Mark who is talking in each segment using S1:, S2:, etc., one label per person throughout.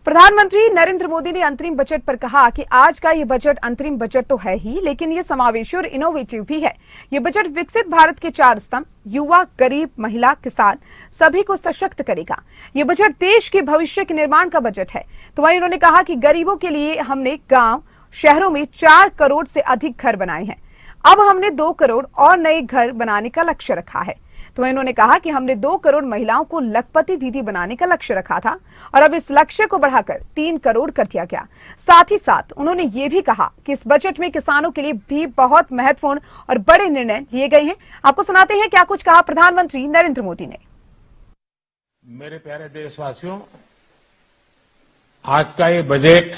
S1: प्रधानमंत्री नरेंद्र मोदी ने अंतरिम बजट पर कहा कि आज का ये बजट अंतरिम बजट तो है ही, लेकिन ये समावेशी और इनोवेटिव भी है। ये बजट विकसित भारत के 4 स्तंभ युवा, गरीब, महिला, किसान सभी को सशक्त करेगा। ये बजट देश के भविष्य के निर्माण का बजट है। तो वहीं उन्होंने कहा कि गरीबों के लिए हमने गांव, शहरों में 4 करोड़ से अधिक घर बनाए हैं। अब हमने 2 करोड़ और नए घर बनाने का लक्ष्य रखा है। तो इन्होंने कहा कि हमने 2 करोड़ महिलाओं को लखपति दीदी बनाने का लक्ष्य रखा था और अब इस लक्ष्य को बढ़ाकर 3 करोड़ कर दिया गया। साथ ही साथ उन्होंने ये भी कहा कि इस बजट में किसानों के लिए भी बहुत महत्वपूर्ण और बड़े निर्णय लिए गए हैं। आपको सुनाते हैं क्या कुछ कहा प्रधानमंत्री नरेंद्र मोदी ने।
S2: मेरे प्यारे देशवासियों, आज का ये बजट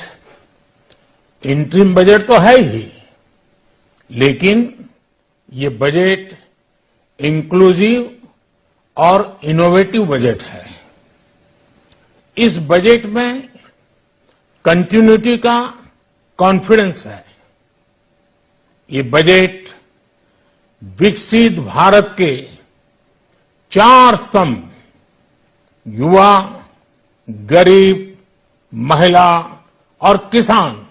S2: इंटरिम बजट तो है ही, लेकिन ये बजट इंक्लूसिव और इनोवेटिव बजट है। इस बजट में कंटिन्यूटी का कॉन्फिडेंस है। ये बजट विकसित भारत के 4 स्तंभ युवा, गरीब, महिला और किसान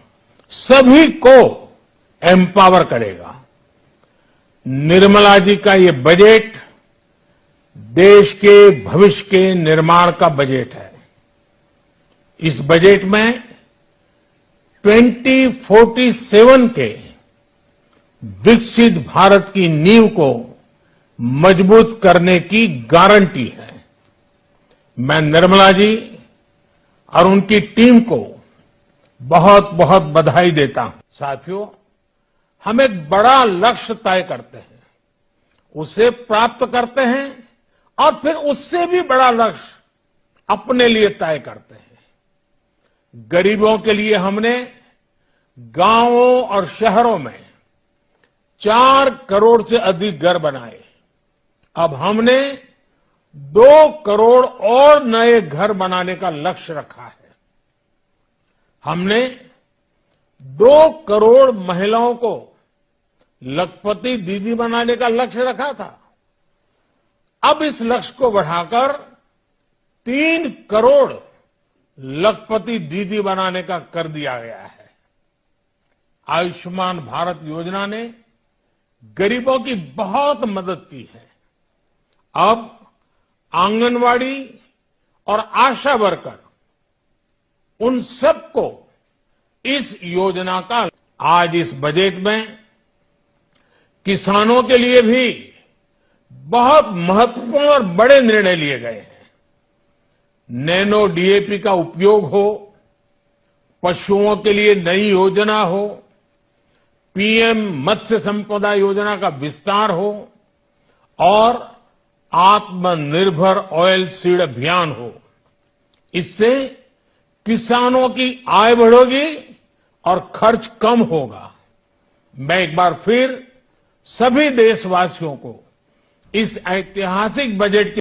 S2: सभी को एम्पावर करेगा। निर्मला जी का ये बजट देश के भविष्य के निर्माण का बजट है। इस बजट में 2047 के विकसित भारत की नींव को मजबूत करने की गारंटी है। मैं निर्मला जी और उनकी टीम को बहुत बहुत बधाई देता हूं। साथियों, हम एक बड़ा लक्ष्य तय करते हैं, उसे प्राप्त करते हैं और फिर उससे भी बड़ा लक्ष्य अपने लिए तय करते हैं। गरीबों के लिए हमने गांवों और शहरों में 4 करोड़ से अधिक घर बनाए। अब हमने 2 करोड़ और नए घर बनाने का लक्ष्य रखा है। हमने 2 करोड़ महिलाओं को लखपति दीदी बनाने का लक्ष्य रखा था। अब इस लक्ष्य को बढ़ाकर 3 करोड़ लखपति दीदी बनाने का कर दिया गया है। आयुष्मान भारत योजना ने गरीबों की बहुत मदद की है। अब आंगनवाड़ी और आशा वर्कर, उन सबको इस योजना का आज इस बजट में किसानों के लिए भी बहुत महत्वपूर्ण और बड़े निर्णय लिए गए हैं। नैनो डीएपी का उपयोग हो, पशुओं के लिए नई योजना हो, पीएम मत्स्य संपदा योजना का विस्तार हो और आत्मनिर्भर ऑयल सीड अभियान हो। इससे किसानों की आय बढ़ेगी और खर्च कम होगा। मैं एक बार फिर सभी देशवासियों को इस ऐतिहासिक बजट के